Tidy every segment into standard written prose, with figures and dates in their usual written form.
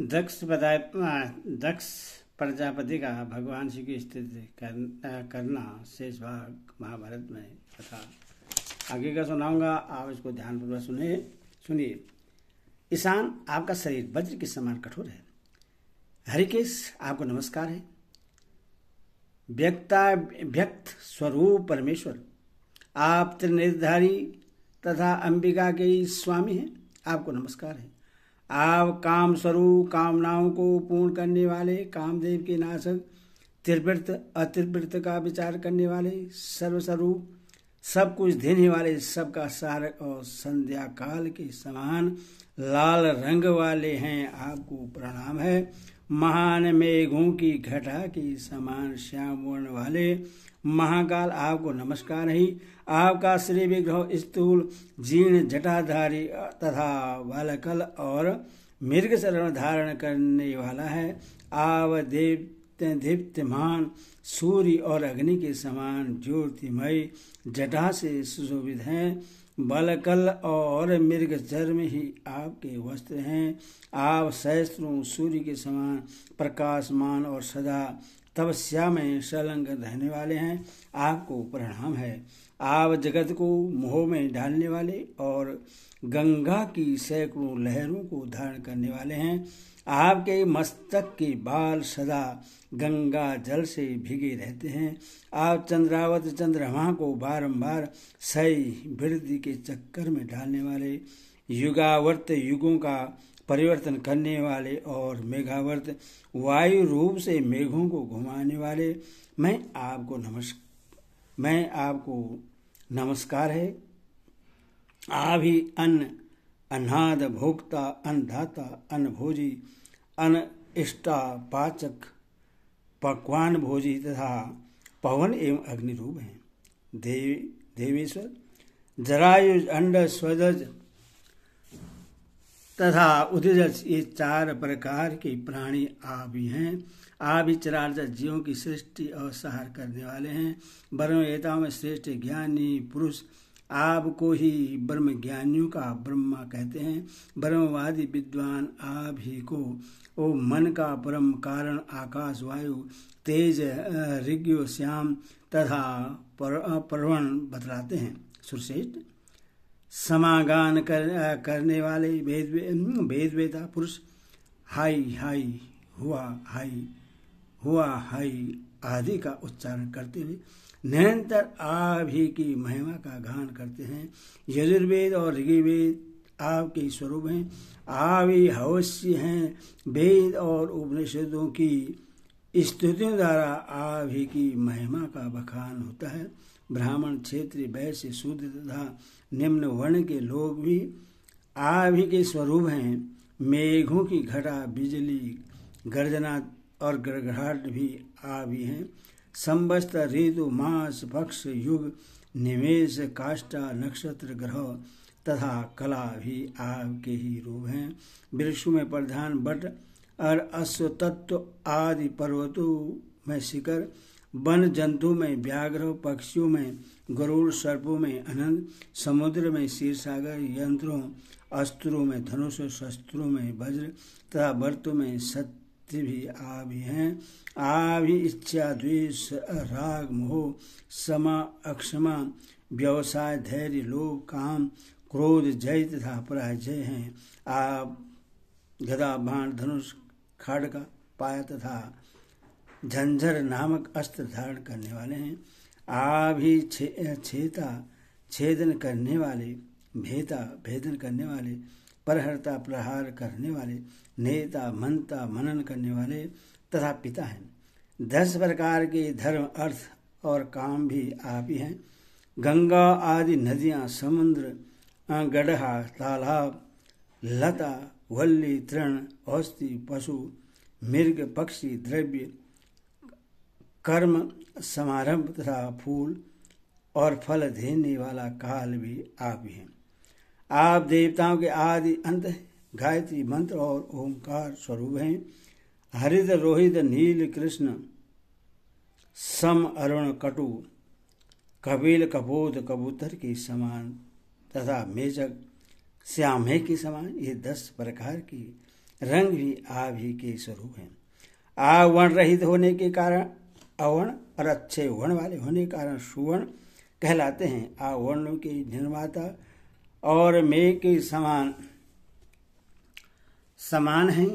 दक्ष प्रजापति का भगवान श्री की स्तुति करना शेष भाग महाभारत में कथा आगे का सुनाऊंगा। आप इसको ध्यानपूर्वक सुनिए। ईशान, आपका शरीर वज्र के समान कठोर है। हरिकेश, आपको नमस्कार है। व्यक्त स्वरूप परमेश्वर, आप त्रिनेत्रधारी तथा अंबिका के स्वामी हैं, आपको नमस्कार है। आप काम स्वरूप कामनाओं को पूर्ण करने वाले, कामदेव के नाशक, त्रिवृत्त अत्रिवृत्त का विचार करने वाले, सर्वस्वरूप सब कुछ देने वाले, सबका सारक और संध्या काल के समान लाल रंग वाले हैं, आपको प्रणाम है। महान मेघों की घटा के समान श्याम वर्ण वाले महाकाल, आपको नमस्कार है। आपका श्री विग्रह स्थूल जीर्ण जटाधारी तथा बालकल और मृग शरण धारण करने वाला है। आप दीप्तिमान सूर्य और अग्नि के समान ज्योतिमय जटा से सुशोभित हैं। बालकल और मृग चर्म ही आपके वस्त्र हैं। आप सहस्त्रों सूर्य के समान प्रकाशमान और सदा तपस्या में संलग्न रहने वाले हैं, आपको प्रणाम है। आप जगत को मोह में डालने वाले और गंगा की सैकड़ों लहरों को धारण करने वाले हैं। आपके मस्तक के बाल सदा गंगा जल से भीगे रहते हैं। आप चंद्रावत चंद्रमा को बारंबार सही वृद्धि के चक्कर में डालने वाले, युगावर्त युगों का परिवर्तन करने वाले और मेघावर्त वायु रूप से मेघों को घुमाने वाले, मैं आपको नमस्कार है। आप ही अन्न अन्नाद भोक्ता, अन्नदाता, अन्नभोजी, अन्न इष्टा पाचक, पकवान भोजी तथा पवन एवं अग्नि रूप हैं। देवेश्वर, जरायुज, अंड, स्वदज तथा उदजज, ये चार प्रकार के प्राणी आप ही हैं। आप ही चराचर जीवों की सृष्टि और संहार करने वाले हैं। ब्रह्मवेताओं में श्रेष्ठ ज्ञानी पुरुष आपको ही ब्रह्म ज्ञानियों का ब्रह्मा कहते हैं। ब्रह्मवादी विद्वान आप ही को ओ मन का परम कारण, आकाश, वायु, तेज, ऋग्यो, श्याम तथा परवण बतलाते हैं। सुरश्रेष्ठ, समागान करने वाले वेद वेता पुरुष हाई हाई हुआ हाई आदि का उच्चारण करते हुए निरंतर आप ही की महिमा का गान करते हैं। यजुर्वेद और ऋग्वेद आपके स्वरूप हैं। आप ही अवश्य हैं। वेद और उपनिषदों की स्तुतियों द्वारा आप ही की महिमा का बखान होता है। ब्राह्मण, क्षेत्रीय, वैश्य, शूद्र तथा निम्न वर्ण के लोग भी आप ही के स्वरूप हैं। मेघों की घटा, बिजली, गर्जना और गड़गड़ाहट भी आप ही हैं। संवत्सर, ऋतु, मास, पक्ष, युग, निमेष, काष्ठा, नक्षत्र, ग्रह तथा कला भी आपके ही रूप हैं। वृक्षों में प्रधान वट और अश्वतत्व आदि, पर्वतों में शिखर, वन जंतु में व्याघ्र, पक्षियों में गरुड़, सर्पों में अनंत, समुद्र में क्षीरसागर, यंत्रों अस्त्रों में धनुष, शस्त्रों में वज्र तथा वर्तों में सत्य भी आप ही हैं। आप ही इच्छा, द्वेष, राग, मोह, समा, अक्षमा, व्यवसाय, धैर्य, लोभ, काम, क्रोध, जय तथा पराजय हैं। आप गदा, बाण, धनुष, खड्ग, पाया तथा झंझर नामक अस्त्र धारण करने वाले हैं। आप ही छेदन करने वाले, भेता भेदन करने वाले, परहर्ता प्रहार करने वाले, नेता मनता मनन करने वाले तथा पिता हैं। 10 प्रकार के धर्म, अर्थ और काम भी आप ही हैं। गंगा आदि नदियां, समुद्र, गड्ढा, तालाब, लता, वल्ली, तृण, औषधि, पशु, मृग, पक्षी, द्रव्य, कर्म, समारंभ तथा फूल और फल देने वाला काल भी आप ही हैं। आप देवताओं के आदि अंत, गायत्री मंत्र और ओंकार स्वरूप हैं। हरित, रोहित, नील, कृष्ण, सम, अरुण, कटु, कपिल, कपोत, कबूतर के समान तथा मेजक, श्यामे के समान, ये 10 प्रकार की रंग भी आप ही के स्वरूप हैं। आप वर्ण रहित होने के कारण अवर्ण और अच्छे वर्ण वाले होने के कारण सुवर्ण कहलाते हैं। आप वर्णों के निर्माता और मेघ के समान हैं।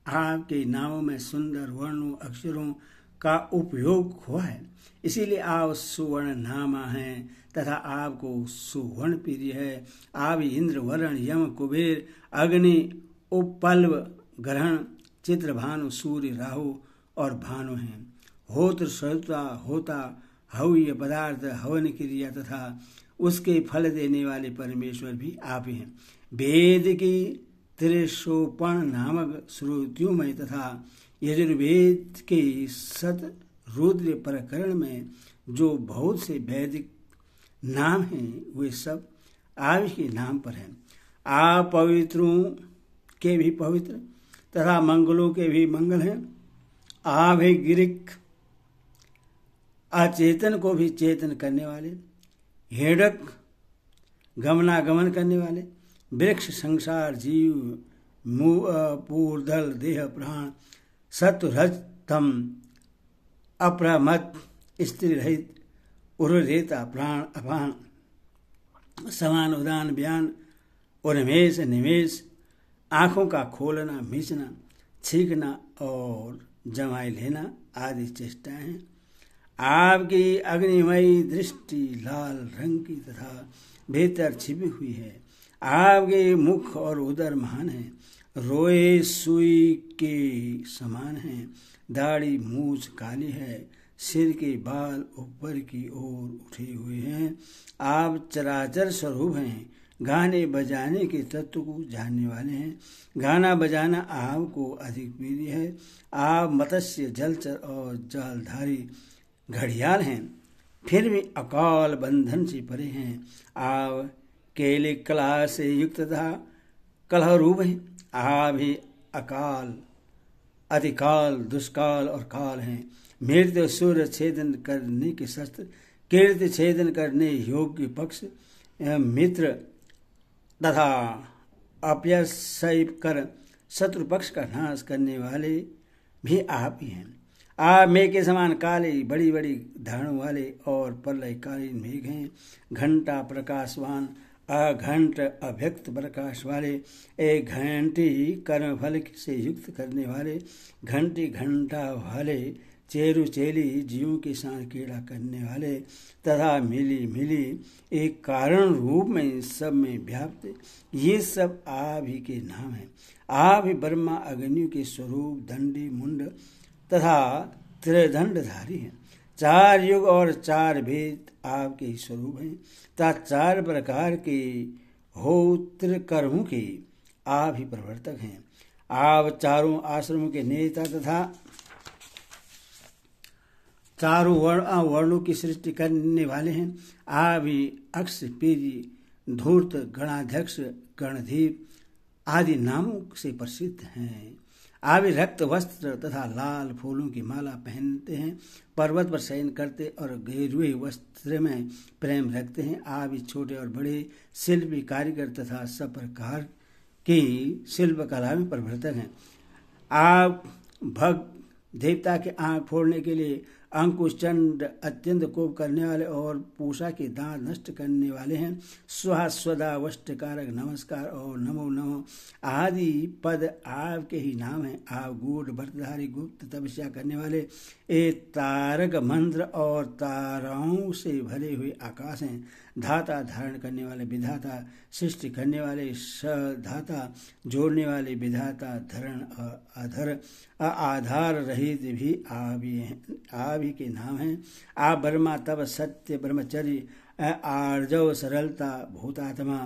आपके नामों में सुंदर वर्णों अक्षरों का उपयोग हुआ है, इसीलिए आप सुवर्ण नामा हैं तथा आपको सुवर्ण प्रिय है। आप इंद्र, वरुण, यम, कुबेर, अग्नि, उपल्व, ग्रहण, चित्र, भानु, सूर्य, राहु और भानु हैं। होत्र, श्रोता, होता, हव्य पदार्थ, हवन क्रिया तथा उसके फल देने वाले परमेश्वर भी आप ही हैं। वेद की त्रिशोपण नामक श्रुतियों में तथा यजुर्वेद के शतरुद्र प्रकरण में जो बहुत से वैदिक नाम हैं वे सब आप के नाम पर हैं। आप पवित्रों के भी पवित्र तथा मंगलों के भी मंगल हैं। आप ही गिरिक अचेतन को भी चेतन करने वाले, हेडक गमनागमन करने वाले, वृक्ष, संसार, जीव, पूर्धल, देह, प्राण, सत्व, रजतम, अप्रमत, स्त्री रहित, उर्वरेता, प्राण, अपान, समान, उदान, बयान, उन्मेष, निमेष, आंखों का खोलना, मिचना, छींकना और जमाए लेना आदि चेष्टाएं हैं। आपकी अग्निमयी दृष्टि लाल रंग की तथा भीतर छिपी हुई है। आपके मुख और उदर महान है, रोए सुई के समान है, दाढ़ी मूछ काली है, सिर के बाल ऊपर की ओर उठे हुए हैं। आप चराचर स्वरूप हैं, गाने बजाने के तत्व को जानने वाले हैं। गाना बजाना आपको अधिक प्रिय है। आप मत्स्य, जलचर और जालधारी घड़ियाल हैं, फिर भी अकाल बंधन से परे हैं। आप केले कला से युक्त तथा कलह रूप हैं। आप ही अकाल, अधिकाल, दुष्काल और काल हैं। मृत्यु, सूर्य छेदन करने के शस्त्र, कीर्ति छेदन करने योग्य पक्ष, मित्र तथा अपयश कर शत्रु पक्ष का नाश करने वाले भी आप ही हैं। आप मेघ के समान काले, बड़ी बड़ी धारणों वाले और प्रलयकालीन मेघ हैं। घंटा प्रकाशवान, अघंट अव्यक्त प्रकाश वाले, एक घंटी कर्मफल से युक्त करने वाले, घंटी घंटा वाले, चेरु चेली जीवों के साथ क्रीड़ा करने वाले तथा मिली मिली एक कारण रूप में सब में व्याप्त, ये सब आप ही के नाम हैं। आप ही ब्रह्मा अग्नियों के स्वरूप, दंडी, मुंड तथा त्रिदंडधारी हैं। चार युग और चार भेद आपके ही स्वरूप हैं तथा चार प्रकार के होत्र कर्मों के आप ही प्रवर्तक हैं। आप चारों आश्रमों के नेता तथा चारों वर्णों की सृष्टि करने वाले हैं। आप ही अक्ष, पीरी, धूर्त, गणाध्यक्ष, गणधीप आदि नामों से प्रसिद्ध हैं। आप रक्त वस्त्र तथा लाल फूलों की माला पहनते हैं, पर्वत पर शयन करते और गेरुए वस्त्र में प्रेम रखते हैं। आप छोटे और बड़े शिल्पी, कारीगर तथा सब प्रकार की शिल्प कला में प्रवर्तक हैं। आप भक्त देवता के आंख फोड़ने के लिए अंकुश, चंड, अत्यंत कोप करने वाले और पूषा के दांत नष्ट करने वाले हैं। स्वाहा, स्वदा, वष्टकारक, नमस्कार और नमो नमो आदि पद आपके ही नाम हैं। आप गूढ़, व्रतधारी, गुप्त तपस्या करने वाले, एक तारक मंत्र और ताराओं से भरे हुए आकाश हैं। धाता, धारण करने वाले, विधाता, सृष्टि करने वाले, सधाता, जोड़ने वाले, विधाता, धरण, अधर, आधार रहित भी आप ही के नाम हैं। आप ब्रह्मा, तप, सत्य, ब्रह्मचर्य, आर्जव, सरलता, भूतात्मा,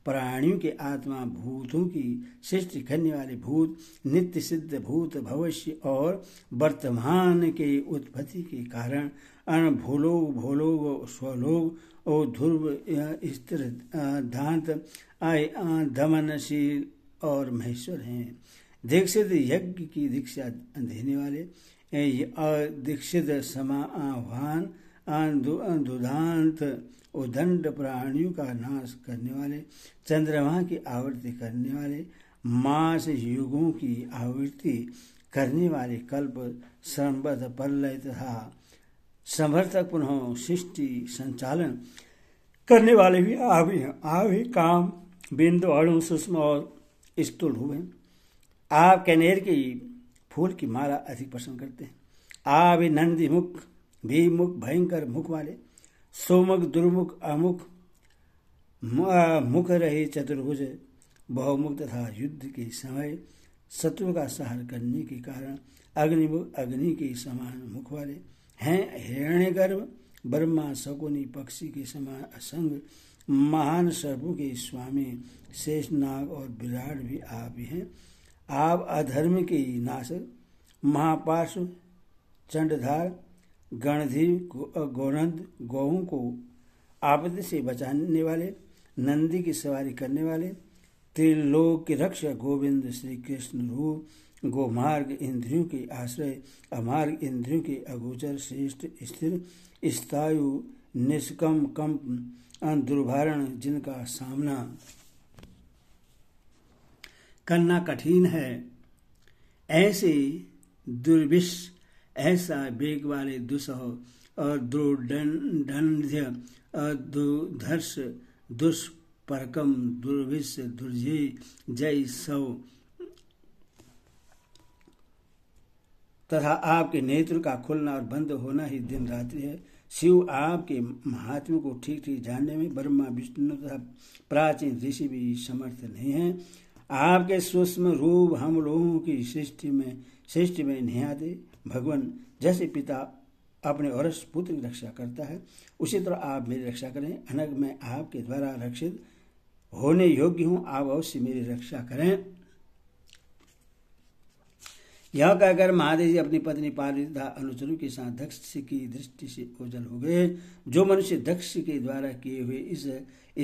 प्राणियों के आत्मा, भूतों की सृष्टि करने वाले भूत, नित्य सिद्ध भूत, भविष्य और वर्तमान के उत्पत्ति के कारण भूलोग, भोलोग, स्वलोग और ध्रुव, स्थिर, दांत, दमनशील और महेश्वर हैं। दीक्षित, यज्ञ की दीक्षा देने वाले, दीक्षित, समावान, दुदांत, उदंड, प्राणियों का नाश करने वाले, चंद्रमा की आवृत्ति करने वाले, मास युगों की आवृत्ति करने वाले कल्प श्रमबद्ध प्रलय तथा समर्थक पुनः सृष्टि संचालन करने वाले भी आवे काम बिंदु अणु सूक्ष्म और स्थूल हुए। आप कनेर के फूल की माला अधिक पसंद करते हैं। आप नंदी मुख भी मुख भयंकर मुख वाले सोमुख दुर्मुख अमुख मुख रहे चतुर्भुज बहुमुख तथा युद्ध के समय शत्रु का सहार करने के कारण अग्निमुख अग्नि के समान मुख वाले हैं। हिरण्यगर्भ ब्रह्मा शकुनी पक्षी के समान असंग महान सर्पों के स्वामी शेषनाग और विराट भी आप ही हैं। आप अधर्म के नाशक महापार्श्व चंडधार गणधीर गोनंद गौओं को आपत्ति से बचाने वाले नंदी की सवारी करने वाले त्रिलोक के रक्षक गोविंद श्री कृष्ण रूप गोमार्ग इंद्रियों के आश्रय अमार्ग इंद्रियों के अगोचर श्रेष्ठ स्थिर स्थायु निष्कम कंप दुर्भारण जिनका सामना करना कठिन है, ऐसे दुर्विष ऐसा वेग वाले दुसह और दुर्दंध्य दुर्धर्ष दुष्परकम दुर्विष दुर्जय जय सौ तथा आपके नेत्र का खुलना और बंद होना ही दिन रात्रि है। शिव आपके महात्म्य को ठीक ठीक जानने में ब्रह्मा विष्णु तथा प्राचीन ऋषि भी समर्थ नहीं है। आपके सूक्ष्म रूप हम लोगों की सृष्टि में नहीं आते। भगवान जैसे पिता अपने औरस पुत्र की रक्षा करता है, उसी तरह आप मेरी रक्षा करें। अनग मैं आपके द्वारा रक्षित होने योग्य हूँ, आप अवश्य मेरी रक्षा करें। यह कहकर महादेव जी अपनी पत्नी पार्वती तथा अनुचरों के साथ दक्ष की दृष्टि से ओझल हो गए। जो मनुष्य दक्ष के द्वारा किए हुए इस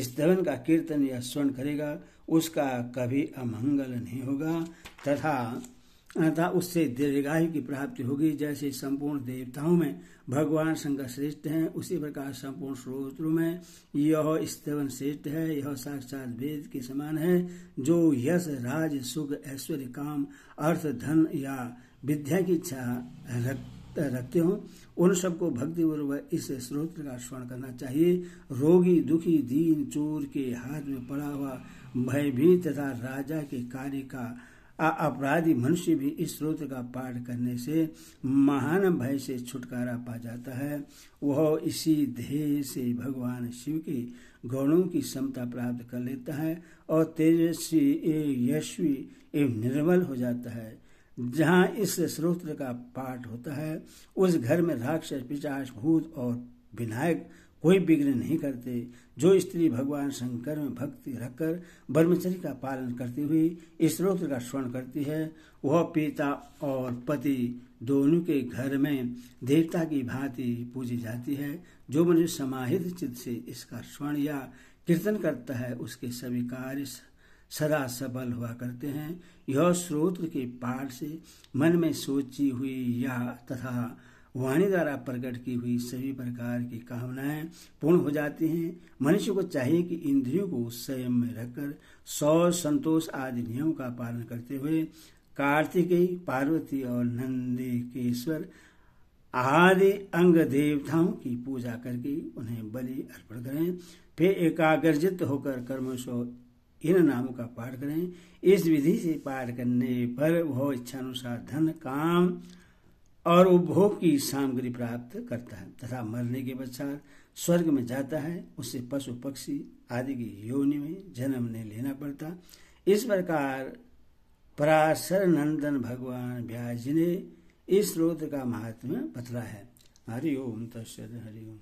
स्तवन का कीर्तन या स्वर्ण करेगा उसका कभी अमंगल नहीं होगा तथा उससे दीर्घायु की प्राप्ति होगी। जैसे संपूर्ण देवताओं में भगवान शंकर श्रेष्ठ हैं, उसी प्रकार संपूर्ण स्रोत्रों में यह स्तवन श्रेष्ठ है। यह साक्षात वेद के समान है। जो यश राज सुख ऐश्वर्य काम अर्थ धन या विद्या की इच्छा रखते हो उन सबको भक्तिपूर्वक इस स्रोत्र का स्मरण करना चाहिए। रोगी दुखी दीन चोर के हाथ में पड़ा हुआ भयभीत तथा राजा के कार्य का अपराधी मनुष्य भी इस स्रोत्र का पाठ करने से महान भय से छुटकारा पा जाता है। वह इसी ध्येय से भगवान शिव के गुणों की समता प्राप्त कर लेता है और तेजस्वी यशस्वी एवं निर्मल हो जाता है। जहाँ इस स्रोत्र का पाठ होता है उस घर में राक्षस पिशाच भूत और विनायक कोई विघ्न नहीं करते। जो स्त्री भगवान शंकर में भक्ति रखकर ब्रह्मचर्य का पालन करती हुई इस स्रोत्र का स्मरण करती है वह पिता और पति दोनों के घर में देवता की भांति पूजी जाती है। जो मनुष्य समाहित चित्त से इसका स्मरण या कीर्तन करता है उसके सभी कार्य सदा सफल हुआ करते हैं। यह स्रोत्र के पाठ से मन में सोची हुई या तथा वाणी द्वारा प्रकट की हुई सभी प्रकार की कामनाएं पूर्ण हो जाती हैं। मनुष्य को चाहिए कि इंद्रियों को संयम में रखकर सौ संतोष आदि नियमों का पालन करते हुए कार्तिकेय पार्वती और नंदिकेश्वर आदि अंग देवताओं की पूजा करके उन्हें बलि अर्पण करें। फिर एकाग्रचित्त होकर कर्मशो इन नामों का पाठ करें। इस विधि से पाठ करने पर वह इच्छानुसार धन काम और उपभोग की सामग्री प्राप्त करता है तथा मरने के पश्चात स्वर्ग में जाता है। उससे पशु पक्षी आदि की योनि में जन्म नहीं लेना पड़ता। इस प्रकार पराशर नंदन भगवान व्यास जी ने इस स्रोत का महात्म्य बतला है। हरि ओम तत्सत। हरि ओम।